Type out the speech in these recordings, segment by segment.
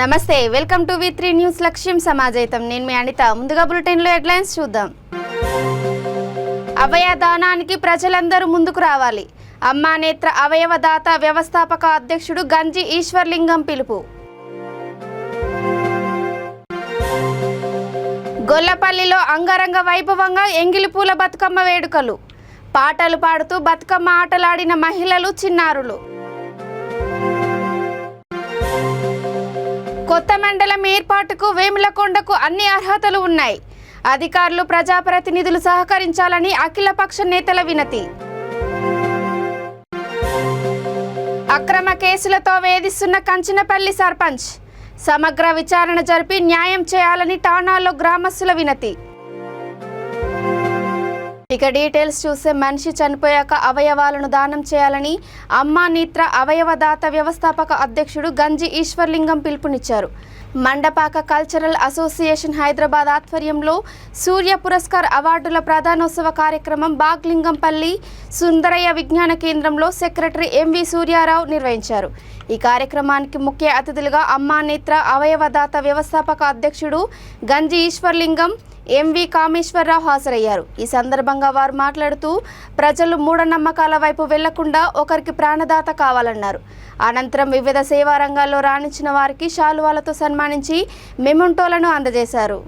నమస్తే, welcome to వి3 news. లక్ష్యం సమాజైతం. నేను మీ అనిత. ముందుగా బులెటిన్లో హెడ్లైన్స్ చూద్దాం. అవయవ దానానికి ప్రజలందరూ ముందుకు రావాలి. అమ్మా నేత్ర అవయవదాత వ్యవస్థాపక అధ్యక్షుడు గంజి ఈశ్వర్లింగం పిలుపు. గొల్లపల్లిలో అంగరంగ వైభవంగా ఎంగిలిపూల బతుకమ్మ వేడుకలు. పాటలు పాడుతూ బతుకమ్మ ఆటలాడిన మహిళలు, చిన్నారులు. కొత్త మండలం ఏర్పాటుకు వేములకొండకు అన్ని అర్హతలు ఉన్నాయి. అధికారులు, ప్రజాప్రతినిధులు సహకరించాలని అఖిలపక్ష నేతల వినతి. అక్రమ కేసులతో వేధిస్తున్న కంచనపల్లి సర్పంచ్ సమగ్ర విచారణ జరిపి న్యాయం చేయాలని ఠాణాలో గ్రామస్తుల వినతి. ఇక డీటెయిల్స్ చూస్తే, మనిషి చనిపోయాక అవయవాలను దానం చేయాలని అమ్మా నేత్ర అవయవదాత వ్యవస్థాపక అధ్యక్షుడు గంజి ఈశ్వర్లింగం పిలుపునిచ్చారు. మండపాక కల్చరల్ అసోసియేషన్ హైదరాబాద్ ఆధ్వర్యంలో సూర్య పురస్కార్ అవార్డుల ప్రధానోత్సవ కార్యక్రమం బాగ్లింగంపల్లి సుందరయ్య విజ్ఞాన కేంద్రంలో సెక్రటరీ ఎంవి సూర్యారావు నిర్వహించారు. ఈ కార్యక్రమానికి ముఖ్య అతిథులుగా అమ్మా నేత్ర అవయవదాత వ్యవస్థాపక అధ్యక్షుడు గంజి ఈశ్వర్లింగం, ఎంవి కామేశ్వరరావు హాజరయ్యారు. ఈ సందర్భంగా వారు మాట్లాడుతూ, ప్రజలు మూఢనమ్మకాల వైపు వెళ్లకుండా ఒకరికి ప్రాణదాత కావాలన్నారు. అనంతరం వివిధ సేవా రంగాల్లో రాణించిన వారికి శాలువాలతో సన్మానించి మెమొంటోలను అందజేశారు.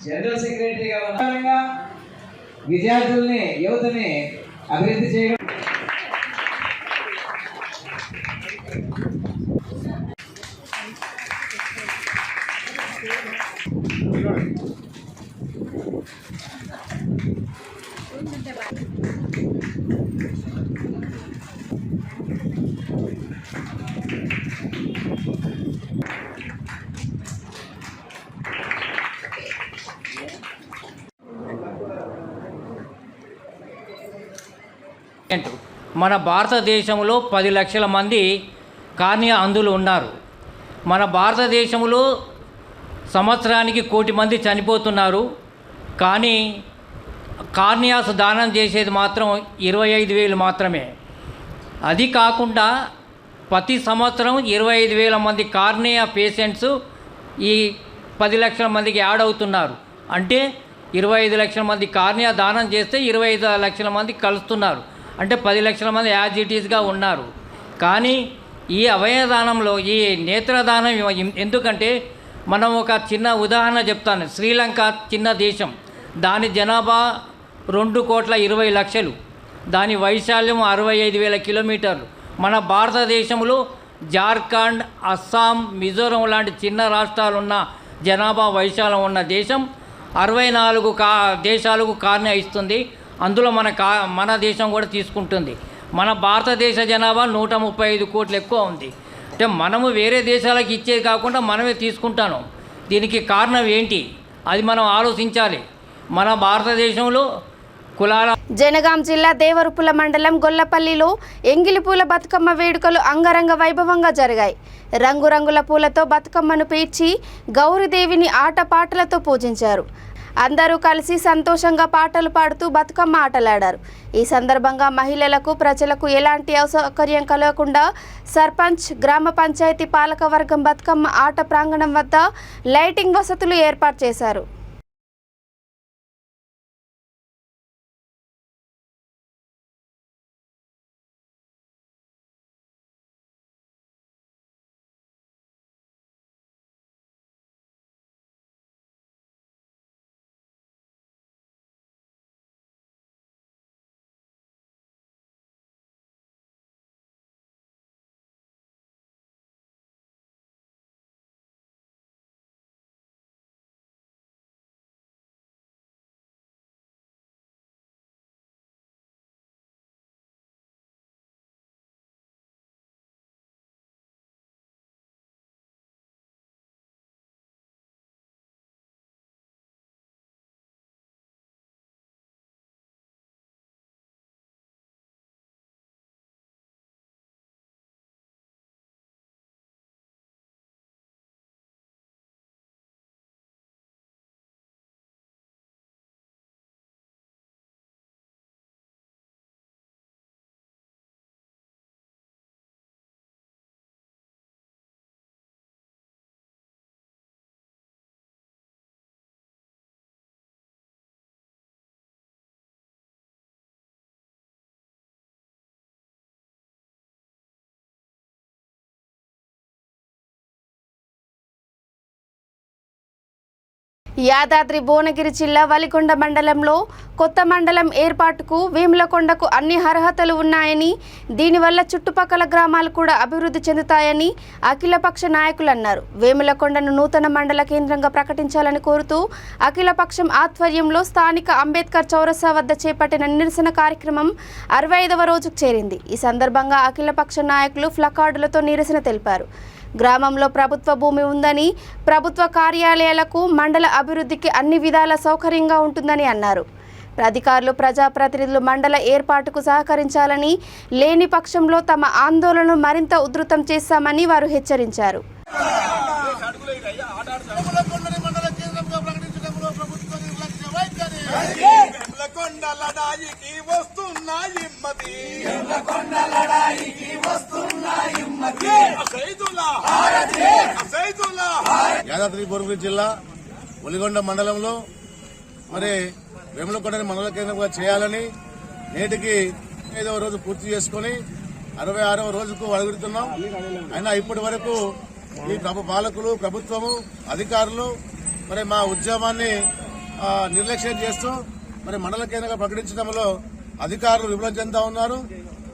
జనరల్ సెక్రటరీగా విద్యార్థుల్ని, యువతని అభివృద్ధి చేయడం, మన భారతదేశంలో 10 లక్షల మంది కార్నియా అంధులు ఉన్నారు. మన భారతదేశంలో సంవత్సరానికి 1 కోటి మంది చనిపోతున్నారు. కానీ కార్నియాస్ దానం చేసేది మాత్రం 25,000 మాత్రమే. అది కాకుండా ప్రతి సంవత్సరం 25,000 మంది కార్నియా పేషెంట్స్ ఈ 10 లక్షల మందికి యాడ్ అవుతున్నారు. అంటే 25 లక్షల మంది కార్నియా దానం చేస్తే 25 లక్షల మంది కలుస్తున్నారు. అంటే 10 లక్షల మంది యాజ్ ఇట్ ఈస్గా ఉన్నారు. కానీ ఈ అవయవదానంలో, ఈ నేత్రదానం ఎందుకంటే, మనం ఒక చిన్న ఉదాహరణ చెప్తాను. శ్రీలంక చిన్న దేశం, దాని జనాభా 2,20,00,000, దాని వైశాల్యం 65,000 కిలోమీటర్లు. మన భారతదేశంలో జార్ఖండ్, అస్సాం, మిజోరం లాంటి చిన్న రాష్ట్రాలున్న జనాభా వైశాల్యం ఉన్న దేశం 64 దేశాలకు కార్నియా ఇస్తుంది. అందులో మన దేశం కూడా తీసుకుంటుంది. మన భారతదేశ జనాభా 135 కోట్లు ఎక్కువ ఉంది. అంటే మనము వేరే దేశాలకు ఇచ్చేది కాకుండా మనమే తీసుకుంటాను. దీనికి కారణం ఏంటి? అది మనం ఆలోచించాలి. మన భారతదేశంలో కులాల. జనగాం జిల్లా దేవరుపుల మండలం గొల్లపల్లిలో ఎంగిలిపూల బతుకమ్మ వేడుకలు అంగరంగ వైభవంగా జరిగాయి. రంగురంగుల పూలతో బతుకమ్మను పేర్చి గౌరీదేవిని ఆటపాటలతో పూజించారు. అందరూ కలిసి సంతోషంగా పాటలు పాడుతూ బతుకమ్మ ఆటలాడారు. ఈ సందర్భంగా మహిళలకు, ప్రజలకు ఎలాంటి అసౌకర్యం కలగకుండా సర్పంచ్, గ్రామ పంచాయతీ పాలకవర్గం బతుకమ్మ ఆట ప్రాంగణం వద్ద లైటింగ్ వసతులు ఏర్పాటు చేశారు. యాదాద్రి భువనగిరి జిల్లా వలిగొండ మండలంలో కొత్త మండలం ఏర్పాటుకు వేములకొండకు అన్ని అర్హతలు ఉన్నాయని, దీనివల్ల చుట్టుపక్కల గ్రామాలు కూడా అభివృద్ధి చెందుతాయని అఖిలపక్ష నాయకులు అన్నారు. వేములకొండను నూతన మండల కేంద్రంగా ప్రకటించాలని కోరుతూ అఖిలపక్షం ఆధ్వర్యంలో స్థానిక అంబేద్కర్ చౌరస్తా వద్ద చేపట్టిన నిరసన కార్యక్రమం 65వ రోజుకు చేరింది. ఈ సందర్భంగా అఖిలపక్ష నాయకులు ప్లకార్డులతో నిరసన తెలిపారు. గ్రామంలో ప్రభుత్వ భూమి ఉందని, ప్రభుత్వ కార్యాలయాలకు మండల అభివృద్ధికి అన్ని విధాల సౌకర్యంగా ఉంటుందని అన్నారు. అధికారులు ప్రజాప్రతినిధులు మండల ఏర్పాటుకు సహకరించాలని, లేని పక్షంలో తమ ఆందోళనను మరింత ఉధృతం చేస్తామని వారు హెచ్చరించారు. యాదాద్రి భువనగిరి జిల్లా వలిగొండ మండలంలో మరి వేములకొండని మండల కేంద్రంగా చేయాలని నేటికి 5వ రోజు పూర్తి చేసుకుని 66వ రోజుకు అడుగుతున్నాం. అయినా ఇప్పటి వరకు ఈ పాలకులు, ప్రభుత్వము, అధికారులు మరి మా ఉద్యమాన్ని నిర్లక్ష్యం చేస్తూ మరి మండల కేంద్రంగా ప్రకటించడంలో అధికారులు విఫలం చెందుతా ఉన్నారు.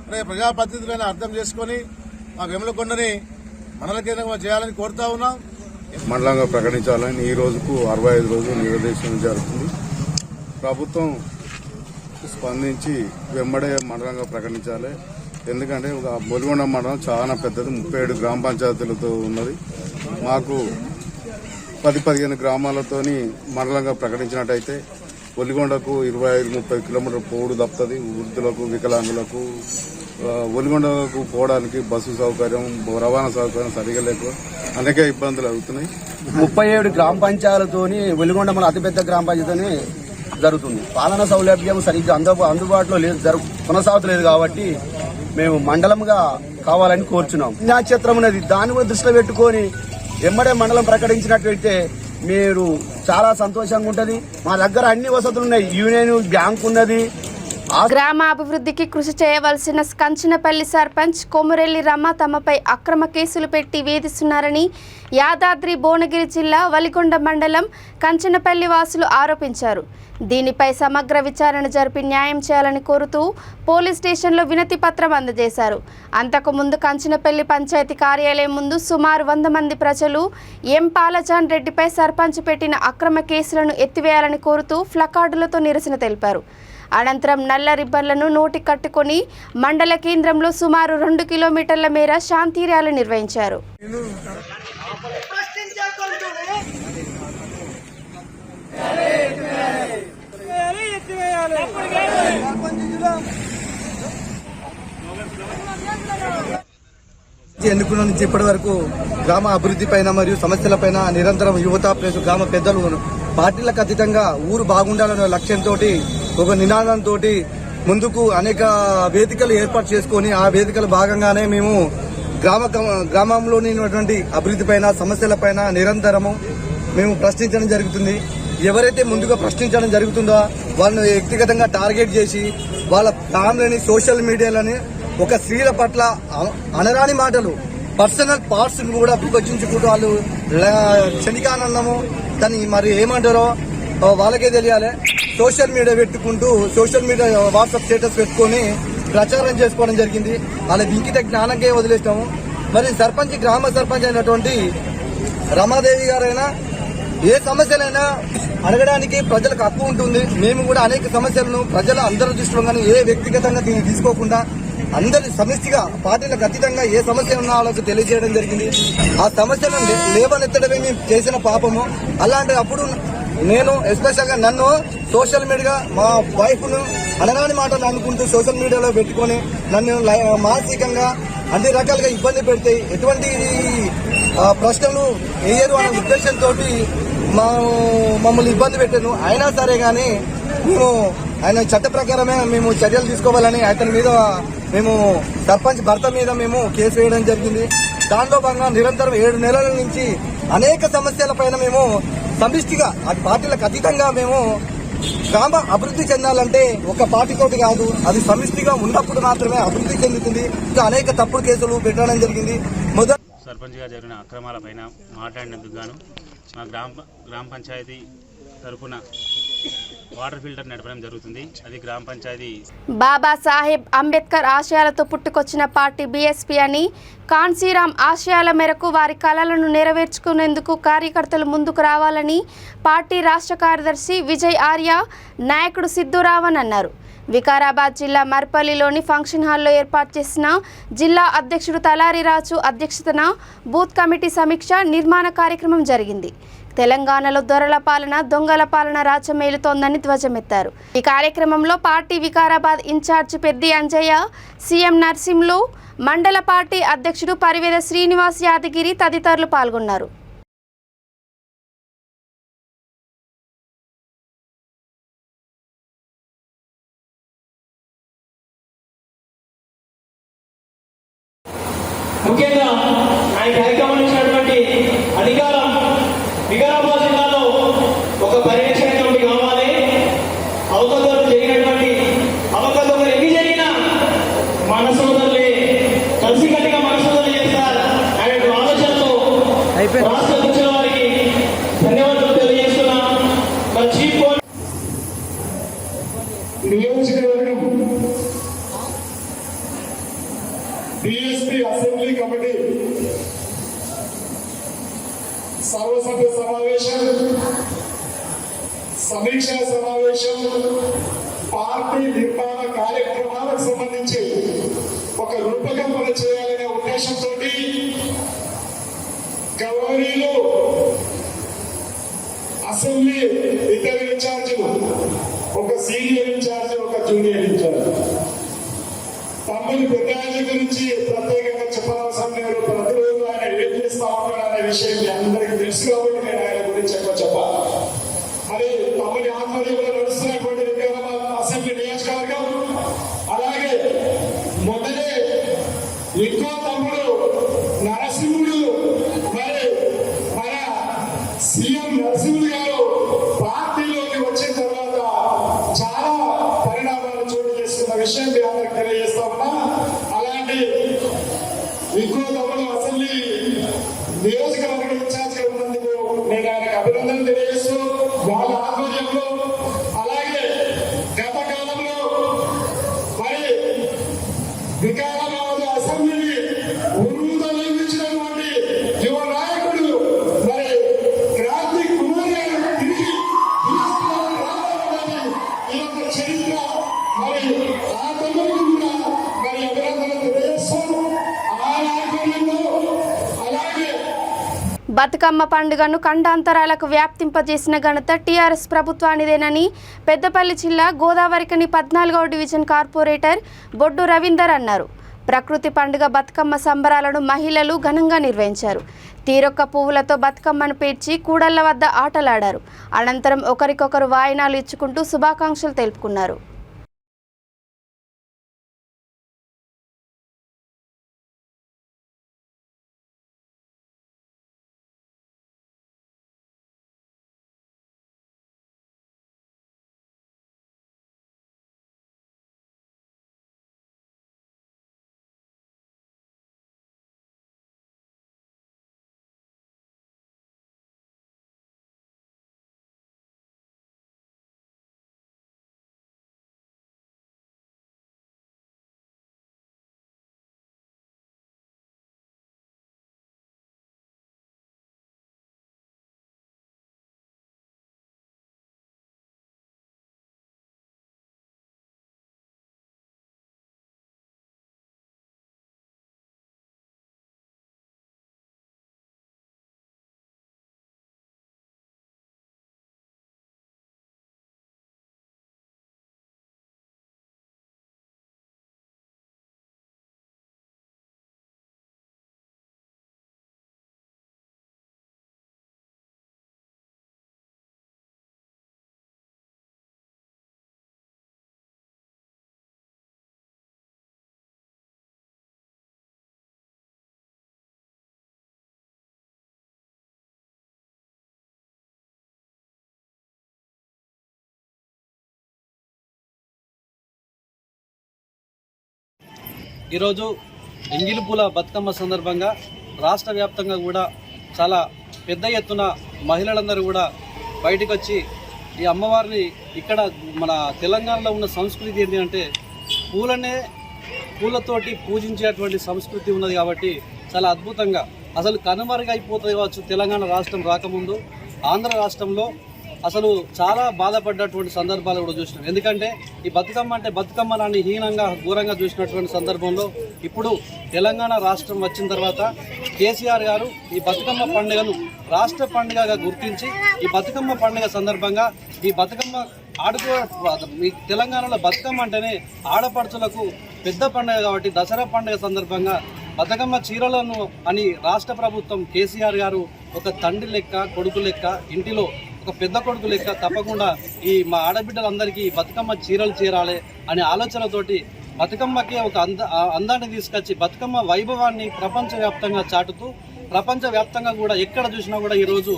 మరి ప్రజాప్రతినిధులను అర్థం చేసుకుని మా వేములకొండని మండల కేంద్రంగా చేయాలని కోరుతా ఉన్నాం. మండలంగా ప్రకటించాలని ఈ రోజుకు 65 రోజులు నిర్దేశం జరుగుతుంది. ప్రభుత్వం స్పందించి వెంబడే మండలంగా ప్రకటించాలి. ఎందుకంటే బొలిగొండ మండలం చాలా పెద్దది, 37 గ్రామ పంచాయతీలతో ఉన్నది. మాకు 10-15 గ్రామాలతోని మండలంగా ప్రకటించినట్టయితే ఒలిగొండకు 25-30 కిలోమీటర్ల పోడు తప్పుతుంది. వృద్ధులకు, వికలాంగులకు ఒలిగొండకు పోవడానికి బస్సు సౌకర్యం, రవాణా సౌకర్యం సరిగా లేక అనేక ఇబ్బందులు అవుతున్నాయి. 37 గ్రామ పంచాయతీలతోని వెలిగొండ మన అతిపెద్ద గ్రామ పంచాయతీని జరుగుతుంది. పాలనా సౌలభ్యం సరిగ్గా అందుబాటులో లేదు, కొనసాగుతలేదు. కాబట్టి మేము మండలంగా కావాలని కోరుచున్నాం. పుణ్యక్షేత్రం ఉన్నది, దాన్ని కూడా దృష్టిలో పెట్టుకొని ఎమ్మడే మండలం ప్రకటించినట్లయితే మీరు చాలా సంతోషంగా ఉంటది. మా దగ్గర అన్ని వసతులు ఉన్నాయి, యూనియన్ బ్యాంక్ ఉన్నది. గ్రామ అభివృద్ధికి కృషి చేయవలసిన కంచినపల్లి సర్పంచ్ కొమురెల్లి రమ తమపై అక్రమ కేసులు పెట్టి వేధిస్తున్నారని యాదాద్రి భువనగిరి జిల్లా వలిగొండ మండలం కంచినపల్లి వాసులు ఆరోపించారు. దీనిపై సమగ్ర విచారణ జరిపి న్యాయం చేయాలని కోరుతూ పోలీస్ స్టేషన్లో వినతి పత్రం అందజేశారు. అంతకుముందు కంచినపల్లి పంచాయతీ కార్యాలయం ముందు సుమారు 100 మంది ప్రజలు ఎం పాలజాన్ రెడ్డిపై సర్పంచ్ పెట్టిన అక్రమ కేసులను ఎత్తివేయాలని కోరుతూ ప్లకార్డులతో నిరసన తెలిపారు. అనంతరం నల్ల రిబ్బన్లను నోటి కట్టుకొని మండల కేంద్రంలో సుమారు 2 కిలోమీటర్ల మేర శాంతి ర్యాలీ నిర్వహించారు. ఎన్నుకున్న నుంచి ఇప్పటి వరకు గ్రామ అభివృద్ధి పైన మరియు సమస్యలపైన నిరంతరం యువత ప్లస్ గ్రామ పెద్దలు పార్టీలకు అతీతంగా ఊరు బాగుండాలనే లక్ష్యంతో ఒక నినాదంతో ముందుకు అనేక వేదికలు ఏర్పాటు చేసుకుని ఆ వేదికల భాగంగానే మేము గ్రామంలోని అభివృద్ధి పైన సమస్యలపైన నిరంతరము మేము ప్రశ్నించడం జరుగుతుంది. ఎవరైతే ముందుగా ప్రశ్నించడం జరుగుతుందో వాళ్ళని వ్యక్తిగతంగా టార్గెట్ చేసి వాళ్ళ ఫ్యామిలీని, సోషల్ మీడియాలని ఒక స్త్రీల పట్ల అనరాని మాటలు, పర్సనల్ పార్ట్స్ కూడా విభజించుకుంటూ వాళ్ళు క్షణికానందము దాన్ని మరి ఏమంటారో వాళ్ళకే తెలియాలి. సోషల్ మీడియా పెట్టుకుంటూ సోషల్ మీడియా వాట్సాప్ స్టేటస్ పెట్టుకుని ప్రచారం చేసుకోవడం జరిగింది. వాళ్ళ ఇంకిత జ్ఞానంకే వదిలేస్తాము. మరి సర్పంచ్, గ్రామ సర్పంచ్ అయినటువంటి రమాదేవి గారైనా ఏ సమస్యలైనా అడగడానికి ప్రజలకు హక్కు ఉంటుంది. మేము కూడా అనేక సమస్యలను ప్రజల అందరి దృష్టిలో కానీ ఏ వ్యక్తిగతంగా దీన్ని తీసుకోకుండా అందరి సమిష్టిగా పార్టీలకు అతీతంగా ఏ సమస్య ఉన్నా వాళ్ళకు తెలియజేయడం జరిగింది. ఆ సమస్యలను లేవనెత్తడమే మేము చేసిన పాపము. అలాంటి అప్పుడు నేను ఎస్పెషల్ గా నన్ను సోషల్ మీడియా మా వైఫ్ ను అనరాని మాటలు అనుకుంటూ సోషల్ మీడియాలో పెట్టుకుని నన్ను మానసికంగా అన్ని రకాలుగా ఇబ్బంది పెడితే ఎటువంటి ప్రశ్నలు వేయరు అనే ఉద్దేశంతో మమ్మల్ని ఇబ్బంది పెట్టాను. అయినా సరే గానీ మేము ఆయన చట్ట ప్రకారమే మేము చర్యలు తీసుకోవాలని అతని మీద మేము సర్పంచ్ భర్త మీద మేము కేసు వేయడం జరిగింది. దాంట్లో భాగంగా నిరంతరం 7 నెలల నుంచి అనేక సమస్యలపైన మేము సమిష్టిగా అది పార్టీలకు అతీతంగా మేము గ్రామ అభివృద్ధి చెందాలంటే ఒక పార్టీతోటి కాదు, అది సమిష్టిగా ఉన్నప్పుడు మాత్రమే అభివృద్ధి చెందుతుంది. అనేక తప్పుడు కేసులు పెట్టడం జరిగింది. సర్పంచ్గా జరిగిన అక్రమాలపైన మాట్లాడినందుకు గాను మా గ్రామ పంచాయతీ తరపున వాటర్ ఫిల్టర్ నడపడం జరుగుతుంది. అది గ్రామ పంచాయతీ. బాబాసాహెబ్ అంబేద్కర్ ఆశయాలతో పుట్టుకొచ్చిన పార్టీ బీఎస్పీ అని, కాన్సీరామ్ ఆశయాల మేరకు వారి కలలను నెరవేర్చుకునేందుకు కార్యకర్తలు ముందుకు రావాలని పార్టీ రాష్ట్ర కార్యదర్శి విజయ్ ఆర్య, నాయకుడు సిద్ధురావన్ అన్నారు. వికారాబాద్ జిల్లా మర్పల్లిలోని ఫంక్షన్ హాల్లో ఏర్పాటు చేసిన జిల్లా అధ్యక్షుడు తలారి రాజు అధ్యక్షతన బూత్ కమిటీ సమీక్ష నిర్మాణ కార్యక్రమం జరిగింది. తెలంగాణలో దొరల పాలన, దొంగల పాలన రాజ్యమేలుతోందని ధ్వజమెత్తారు. ఈ కార్యక్రమంలో party Vikarabad incharge Peddi Anjaiah, CM Narsimlu, మండల పార్టీ అధ్యక్షుడు పరివేద శ్రీనివాస్ యాదగిరి తదితరులు పాల్గొన్నారు. ముఖ్యంగా ఆయన కార్యక్రమం ఇచ్చినటువంటి అధికారం వికారాబాద్ జిల్లాలో ఒక పర్యవేక్షణ కమిటీ కావాలి. అవకతవకలు జరిగినటువంటి అవకతవకలు ఎన్ని జరిగినా మన సోదరులే కలిసికట్టుగా మన సోదరులు చేస్తారు అనే ఆలోచనతో రాష్ట్ర అధ్యక్షుల వారికి ధన్యవాదాలు తెలియజేస్తున్నాం. మరి చీఫ్ నియోజకవర్గం బీఎస్పీ అసెంబ్లీ కమిటీ సర్వసభ్య సమావేశం, సమీక్షా సమావేశం, పార్టీ నిర్మాణ కార్యక్రమాలకు సంబంధించి ఒక రూపకల్పన చేయాలనే ఉద్దేశంతో గవర్నీలో అసెంబ్లీ ఇద్దరు ఇన్ఛార్జీలు, ఒక సీనియర్ ఇన్ఛార్జ్, ఒక జూనియర్ ఇన్ఛార్జ్. తమ్ముని పెద్దాజీ గురించి ప్రత్యేకంగా చెప్పనవసరం లేదు. ప్రతిరోజు ఆయన ఏం చేస్తా ఉన్నాడు అనే విషయం మీ అందరికీ తెలుసు కాబట్టి నేను ఆయన గురించి చెప్పాలి. మరి తమ్ముని ఆధ్వర్యంలో నడుస్తున్నటువంటి వికారాబాద్ అసెంబ్లీ నియోజకవర్గం, అలాగే మొదలే ఇంకో తమ్ముడు నరసింహుడు, మరి మన సీఎం నరసింహుడు గారు పార్టీలోకి వచ్చిన తర్వాత చాలా పరిణామాలు చోటు చేసుకున్న విషయం మీ అందరికి తెలియజేస్తా ఉన్నా. అలాంటి ఇంకో తమ్ముడు అసెంబ్లీ నియోజకవర్గ ఇన్ఛార్జ్ ఉన్నందుకు నేను ఆయనకు అభినందనలు తెలియజేస్తూ, వాళ్ళ ఆధ్వర్యంలో అలాగే గత కాలంలో మరి వికారాబాద్ అసెంబ్లీని ఉరుముతొలగించినటువంటి యువ నాయకుడు మరి క్రాంతి కుమార్ గారు తిరిగి రావాలని ఈ యొక్క చరిత్ర. మరి ఆ తమ్ముడికి కూడా మరి అభినందనలు తెలియజేస్తాను. ఆ నాయకుల్లో అలాగే బతుకమ్మ పండుగను ఖండాంతరాలకు వ్యాప్తింపజేసిన ఘనత టీఆర్ఎస్ ప్రభుత్వానిదేనని పెద్దపల్లి జిల్లా గోదావరికని 14వ డివిజన్ కార్పొరేటర్ బొడ్డు రవీందర్ అన్నారు. ప్రకృతి పండుగ బతుకమ్మ సంబరాలను మహిళలు ఘనంగా నిర్వహించారు. తీరొక్క పువ్వులతో బతుకమ్మను పేర్చి కూడళ్ల వద్ద ఆటలాడారు. అనంతరం ఒకరికొకరు వాయినాలు ఇచ్చుకుంటూ శుభాకాంక్షలు తెలుపుకున్నారు. ఈరోజు ఎంగిలిపూల బతుకమ్మ సందర్భంగా రాష్ట్ర వ్యాప్తంగా కూడా చాలా పెద్ద ఎత్తున మహిళలందరూ కూడా బయటకు వచ్చి ఈ అమ్మవారిని ఇక్కడ మన తెలంగాణలో ఉన్న సంస్కృతి ఏంటి అంటే పూలతోటి పూజించేటువంటి సంస్కృతి ఉన్నది కాబట్టి చాలా అద్భుతంగా అసలు కనుమరుగైపోతుంది కావచ్చు. తెలంగాణ రాష్ట్రం రాకముందు ఆంధ్ర రాష్ట్రంలో అసలు చాలా బాధపడ్డటువంటి సందర్భాలు కూడా చూసినాం. ఎందుకంటే ఈ బతుకమ్మ అంటే బతుకమ్మ నాన్ని హీనంగా ఘోరంగా చూసినటువంటి సందర్భంలో ఇప్పుడు తెలంగాణ రాష్ట్రం వచ్చిన తర్వాత కేసీఆర్ గారు ఈ బతుకమ్మ పండుగను రాష్ట్ర పండుగగా గుర్తించి ఈ బతుకమ్మ పండుగ సందర్భంగా ఈ బతుకమ్మ ఈ తెలంగాణలో బతుకమ్మ అంటేనే ఆడపడుచులకు పెద్ద పండుగ కాబట్టి దసరా పండుగ సందర్భంగా బతుకమ్మ చీరలను అని రాష్ట్ర ప్రభుత్వం కేసీఆర్ గారు ఒక తండ్రి లెక్క కొడుకు లెక్క ఇంటిలో ఒక పెద్ద కొడుకు లెక్క తప్పకుండా ఈ మా ఆడబిడ్డలందరికీ బతుకమ్మ చీరలు చేరాలి అనే ఆలోచనతోటి బతుకమ్మకి ఒక అందాన్ని తీసుకొచ్చి బతుకమ్మ వైభవాన్ని ప్రపంచవ్యాప్తంగా చాటుతూ ప్రపంచవ్యాప్తంగా కూడా ఎక్కడ చూసినా కూడా ఈరోజు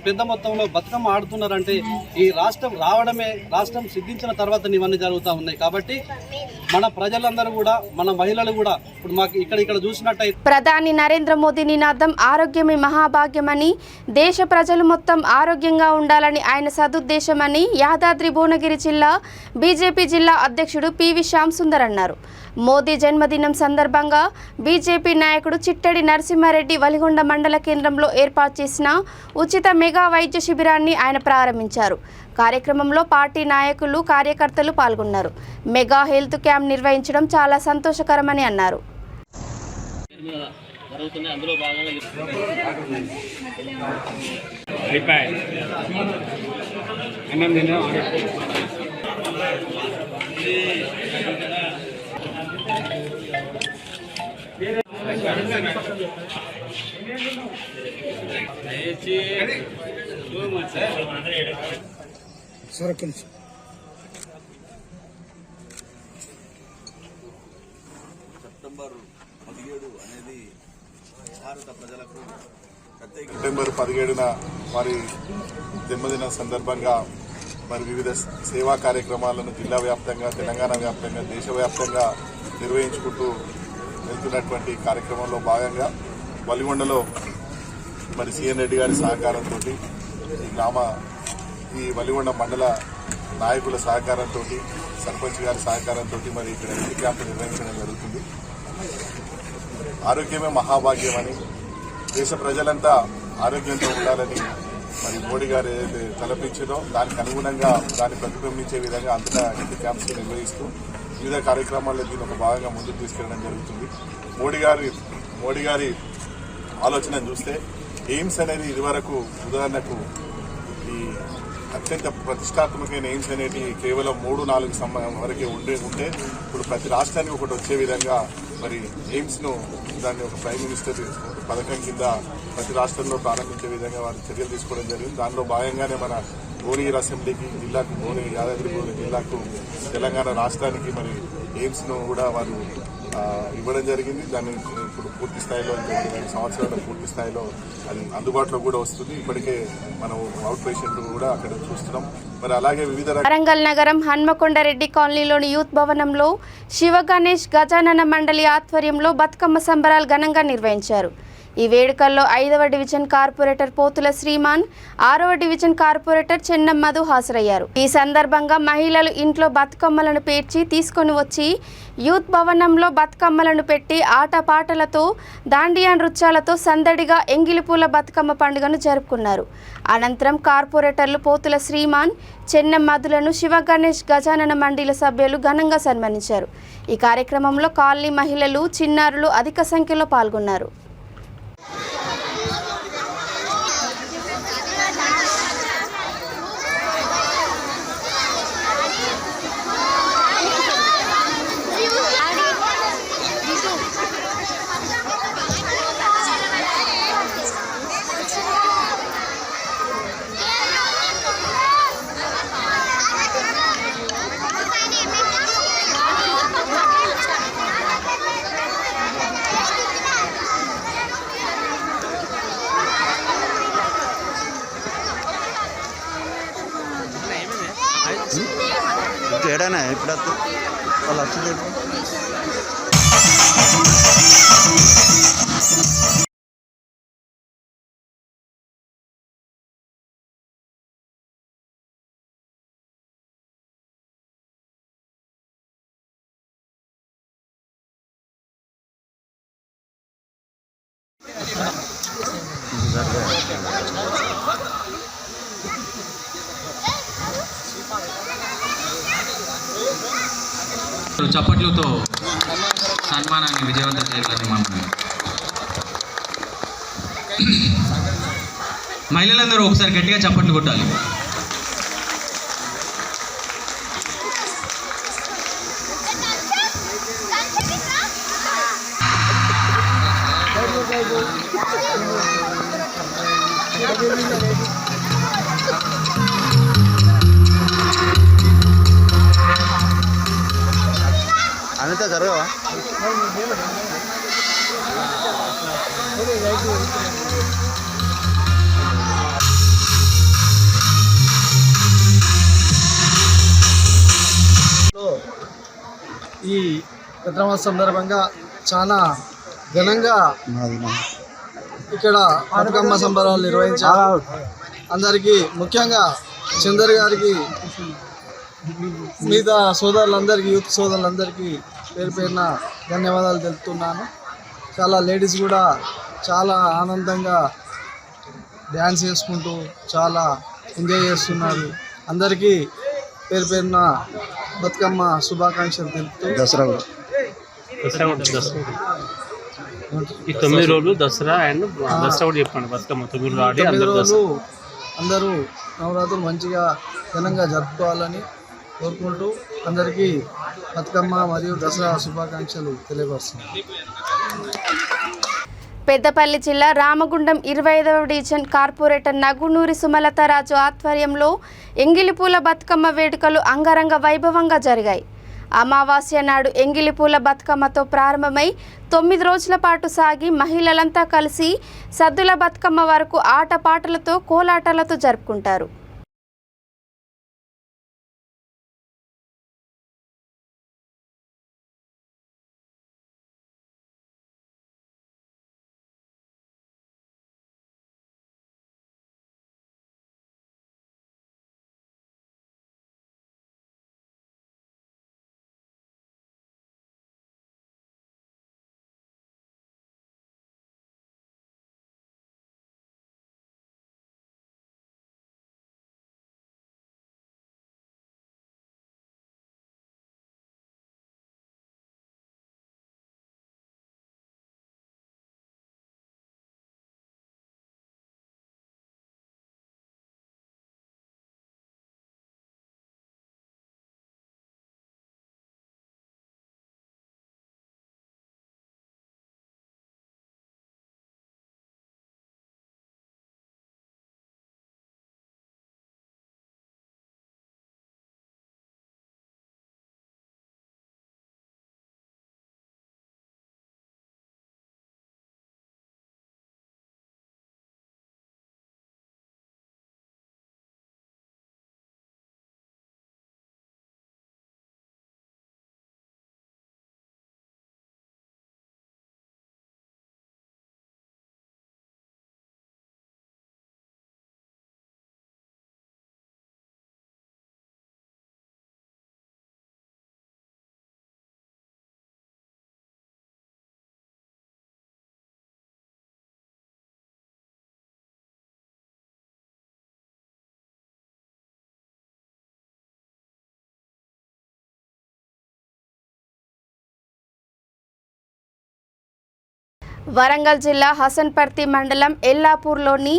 పెద్ద మొత్తంలో బతుకమ్మ ఆడుతున్నారంటే ఈ రాష్ట్రం రావడమే, రాష్ట్రం సిద్ధించిన తర్వాత ఇవన్నీ జరుగుతూ ఉన్నాయి. కాబట్టి మన ప్రజలందరూ కూడా మన మహిళలు కూడా ఇప్పుడు మాకు ఇక్కడ చూసినట్టయితే ప్రధాని నరేంద్ర మోదీ నినాదం ఆరోగ్యమే మహాభాగ్యమని, దేశ ప్రజలు మొత్తం ఆరోగ్యంగా ఉండాలని ఆయన సదుద్దేశమని యాదాద్రి భువనగిరి జిల్లా బీజేపీ జిల్లా అధ్యక్షుడు పివి శ్యామ్ సుందర్ అన్నారు. మోదీ జన్మదినం సందర్భంగా బీజేపీ నాయకుడు చిట్టడి నరసింహారెడ్డి వలిగొండ మండల కేంద్రంలో ఏర్పాటు చేసిన ఉచిత మెగా వైద్య శిబిరాన్ని ఆయన ప్రారంభించారు. కార్యక్రమంలో పార్టీ నాయకులు, కార్యకర్తలు పాల్గొన్నారు. మెగా హెల్త్ క్యాంప్ నిర్వహించడం చాలా సంతోషకరమని అన్నారు. సెప్టెంబర్ 17 అనేది భారత ప్రజలకు సెప్టెంబర్ 17న వారి జన్మదిన సందర్భంగా మరి వివిధ సేవా కార్యక్రమాలను జిల్లా వ్యాప్తంగా, తెలంగాణ వ్యాప్తంగా, దేశవ్యాప్తంగా నిర్వహించుకుంటూ వెళ్తున్నటువంటి కార్యక్రమంలో భాగంగా వలిగొండలో మరి సిఎన్ రెడ్డి గారి సహకారంతో ఈ వలిగొండ మండల నాయకుల సహకారంతో, సర్పంచ్ గారి సహకారంతో మరి ఇక్కడ హెల్త్ క్యాంపు నిర్వహించడం జరుగుతుంది. ఆరోగ్యమే మహాభాగ్యమని, దేశ ప్రజలంతా ఆరోగ్యంతో ఉండాలని మరి మోడీ గారు ఏదైతే తలపించిందో దానికి అనుగుణంగా దాన్ని ప్రతిబింబించే విధంగా అంతటా హెల్త్ క్యాంప్స్ నిర్వహిస్తూ వివిధ కార్యక్రమాల్లో దీని ఒక భాగంగా ముందుకు తీసుకెళ్లడం జరుగుతుంది. మోడీ గారి ఆలోచన చూస్తే ఎయిమ్స్ అనేది ఇదివరకు ఉదాహరణకు ఈ అత్యంత ప్రతిష్టాత్మకమైన ఎయిమ్స్ అనేది కేవలం 3-4 వరకే ఉంటే ఇప్పుడు ప్రతి రాష్ట్రానికి ఒకటి వచ్చే విధంగా మరి ఎయిమ్స్ను దాన్ని ఒక ప్రైమ్ మినిస్టర్ పథకం కింద ప్రతి రాష్ట్రంలో ప్రారంభించే విధంగా వారు చర్యలు తీసుకోవడం జరిగింది. దానిలో భాగంగానే మన భువనగిరి అసెంబ్లీకి జిల్లాకు, యాదాద్రి భువనగిరి జిల్లాకు, తెలంగాణ రాష్ట్రానికి మరి ఎయిమ్స్ను కూడా వారు ఇవ్వడం జరిగింది. దాన్ని ఇప్పుడు పూర్తి స్థాయిలో 2 సంవత్సరాల పూర్తి స్థాయిలో అది అందుబాటులో కూడా వస్తుంది. ఇప్పటికే మనం అవుట్ పేషెంట్ కూడా అక్కడ చూస్తున్నాం. మరి అలాగే వివిధ వరంగల్ నగరం హన్మకొండరెడ్డి కాలనీలోని యూత్ భవనంలో శివ గణేష్ గజానన మండలి ఆధ్వర్యంలో బతుకమ్మ సంబరాలు ఘనంగా నిర్వహించారు. ఈ వేడుకల్లో 5వ డివిజన్ కార్పొరేటర్ పోతుల శ్రీమాన్, 6వ డివిజన్ కార్పొరేటర్ చెన్నం మధు హాజరయ్యారు. ఈ సందర్భంగా మహిళలు ఇంట్లో బతుకమ్మలను పేర్చి తీసుకొని వచ్చి యూత్ భవనంలో బతుకమ్మలను పెట్టి ఆటపాటలతో, దాండియా నృత్యాలతో సందడిగా ఎంగిలిపూల బతుకమ్మ పండుగను జరుపుకున్నారు. అనంతరం కార్పొరేటర్లు పోతుల శ్రీమాన్, చెన్నం మధులను శివ గణేష్ గజానన మండలి సభ్యులు ఘనంగా సన్మానించారు. ఈ కార్యక్రమంలో కాలనీ మహిళలు, చిన్నారులు అధిక సంఖ్యలో పాల్గొన్నారు. ఏడానా ఇప్పుడు వాళ్ళు వచ్చింది. చప్పట్లతో సన్మానాన్ని విజయవంతం చేయాలని మనం మహిళలందరూ ఒకసారి గట్టిగా చప్పట్లు కొట్టాలి. అనంత జరగవా? ఈ పెద్ద సందర్భంగా చాలా ఘనంగా ఇక్కడ బతుకమ్మ సంబరాలు నిర్వహించారు. అందరికీ ముఖ్యంగా చందర్ గారికి, మిగతా సోదరులందరికీ, యూత్ సోదరులందరికీ పేరు పేరున ధన్యవాదాలు తెలుపుతున్నాను. చాలా లేడీస్ కూడా చాలా ఆనందంగా డ్యాన్స్ చేసుకుంటూ చాలా ఎంజాయ్ చేస్తున్నారు. అందరికీ పేరు పేరున బతుకమ్మ శుభాకాంక్షలు తెలుపుతూ దసరా ఈ 9 రోజులు దసరా అండ్ దసరా కూడా చెప్పండి. బతుకమ్మ 9 రోజులు అందరూ నవరాత్రులు మంచిగా ఘనంగా జరుపుకోవాలని కోరుకుంటూ అందరికీ బతుకమ్మ మరియు దసరా శుభాకాంక్షలు తెలియపరుస్తున్నాను. పెద్దపల్లి జిల్లా రామగుండం 25వ డివిజన్ కార్పొరేటర్ నగునూరి సుమలతారాజు ఆధ్వర్యంలో ఎంగిలిపూల బతుకమ్మ వేడుకలు అంగరంగ వైభవంగా జరిగాయి. అమావాస్య నాడు ఎంగిలిపూల బతుకమ్మతో ప్రారంభమై 9 రోజుల పాటు సాగి మహిళలంతా కలిసి సద్దుల బతుకమ్మ వరకు ఆటపాటలతో కోలాటాలతో జరుపుకుంటారు. వరంగల్ జిల్లా హసన్పర్తి మండలం ఎల్లాపూర్లోని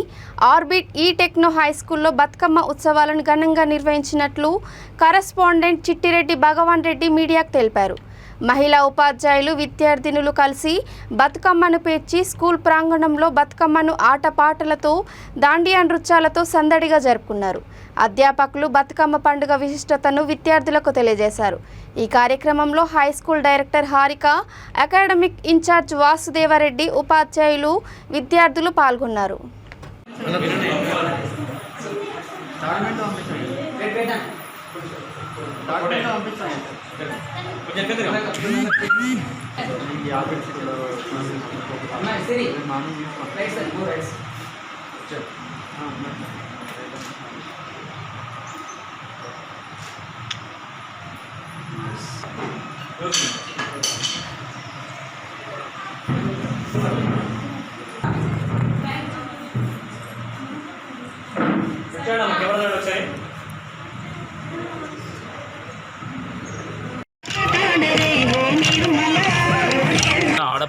ఆర్బిట్ ఈ టెక్నో హై స్కూల్లో బతుకమ్మ ఉత్సవాలను ఘనంగా నిర్వహించినట్లు కరెస్పాండెంట్ చిట్టిరెడ్డి భగవాన్ రెడ్డి మీడియాకు తెలిపారు. మహిళా ఉపాధ్యాయులు విద్యార్థినులు కలిసి బతుకమ్మను పేర్చి స్కూల్ ప్రాంగణంలో బతుకమ్మను ఆటపాటలతో దాండియా నృత్యాలతో సందడిగా జరుపుకున్నారు. అధ్యాపకులు బతుకమ్మ పండుగ విశిష్టతను విద్యార్థులకు తెలియజేశారు. ఈ కార్యక్రమంలో high school director Harika, academic incharge Vasudevareddy, ఉపాధ్యాయులు, విద్యార్థులు పాల్గొన్నారు.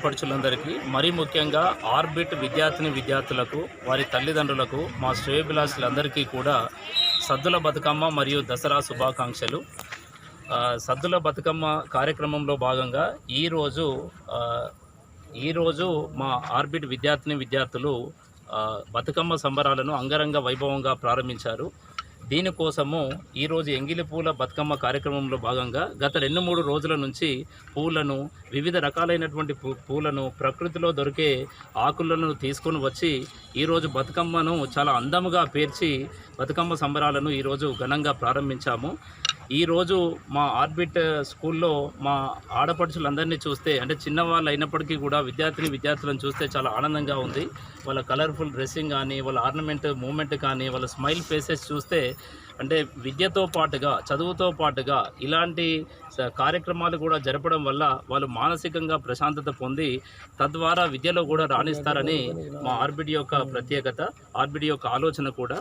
ఆడపడుచులందరికీ, మరీ ముఖ్యంగా ఆర్బిట్ విద్యార్థులకు, వారి తల్లిదండ్రులకు, మా శ్రేయోభిలాషులందరికీ కూడా సద్దుల బతుకమ్మ మరియు దసరా శుభాకాంక్షలు. సద్దుల బతుకమ్మ కార్యక్రమంలో భాగంగా ఈరోజు మా ఆర్బిట్ విద్యార్థులు బతుకమ్మ సంబరాలను అంగరంగ వైభవంగా ప్రారంభించారు. దీనికోసము ఈరోజు ఎంగిలిపూల బతుకమ్మ కార్యక్రమంలో భాగంగా గత 2-3 రోజుల నుంచి పూలను, వివిధ రకాలైనటువంటి పూలను, ప్రకృతిలో దొరికే ఆకులను తీసుకొని వచ్చి ఈరోజు బతుకమ్మను చాలా అందముగా పేర్చి బతుకమ్మ సంబరాలను ఈరోజు ఘనంగా ప్రారంభించాము. ఈరోజు మా ఆర్బిట్ స్కూల్లో మా ఆడపడుచులందరినీ చూస్తే, అంటే చిన్నవాళ్ళు అయినప్పటికీ కూడా విద్యార్థులను చూస్తే చాలా ఆనందంగా ఉంది. వాళ్ళ కలర్ఫుల్ డ్రెస్సింగ్ కానీ, వాళ్ళ ఆర్నమెంట్ మూమెంట్ కానీ, వాళ్ళ స్మైల్ ఫేసెస్ చూస్తే, అంటే విద్యతో పాటుగా, చదువుతో పాటుగా ఇలాంటి కార్యక్రమాలు కూడా జరపడం వల్ల వాళ్ళు మానసికంగా ప్రశాంతత పొంది తద్వారా విద్యలో కూడా రాణిస్తారని మా ఆర్బిట్ యొక్క ప్రత్యేకత, ఆర్బిట్ యొక్క ఆలోచన కూడా.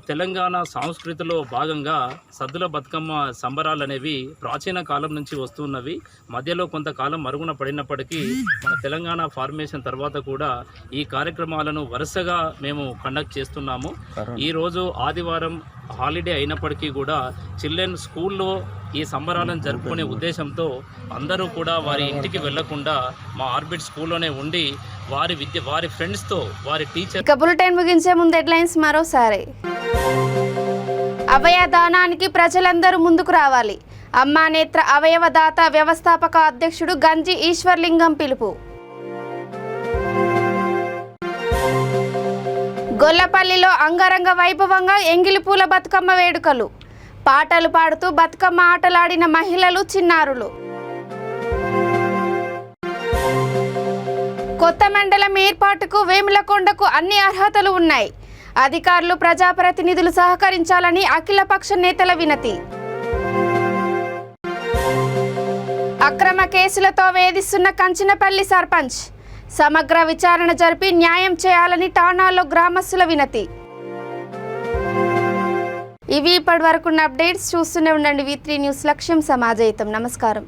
తెలంగాణ సంస్కృతిలో భాగంగా సద్దుల బతుకమ్మ సంబరాలు అనేవి ప్రాచీన కాలం నుంచి వస్తున్నవి. మధ్యలో కొంతకాలం మరుగున పడినప్పటికీ మన తెలంగాణ ఫార్మేషన్ తర్వాత కూడా ఈ కార్యక్రమాలను వరుసగా మేము కండక్ట్ చేస్తున్నాము. ఈరోజు ఆదివారం హాలిడే అయినప్పటికీ కూడా చిల్డ్రన్ స్కూల్లో ఈ సంబరాలను జరుపుకునే ఉద్దేశంతో అందరూ కూడా వారి ఇంటికి వెళ్లకుండా మా ఆర్బిట్ స్కూల్లోనే ఉండి వారి ఫ్రెండ్స్తో, వారి టీచర్. బులెటిన్ ముగించే ముందు హెడ్లైన్స్ మరోసారి. అవయదానానికి ప్రజలందరూ ముందుకు రావాలి. అమ్మా నేత్ర అవయవదాత వ్యవస్థాపక అధ్యక్షుడు గంజి ఈశ్వర్లింగం పిలుపు. గొల్లపల్లిలో అంగరంగ వైభవంగా ఎంగిలిపూల బతుకమ్మ వేడుకలు. పాటలు పాడుతూ బతుకమ్మ ఆటలాడిన మహిళలు, చిన్నారులు. కొత్త మండలం ఏర్పాటుకు వేములకొండకు అన్ని అర్హతలు ఉన్నాయి. అధికారులు, ప్రజాప్రతినిధులు సహకరించాలని అఖిలపక్ష నేతల వినతి. అక్రమ కేసులతో వేధిస్తున్న కంచినపల్లి సర్పంచ్ సమగ్ర విచారణ జరిపి న్యాయం చేయాలని ఠాణాలో గ్రామస్తుల వినతి. ఇవి ఇప్పటి వరకున్న అప్డేట్స్. చూస్తూనే ఉండండి V3 న్యూస్. లక్ష్యం సమాజహితం. నమస్కారం.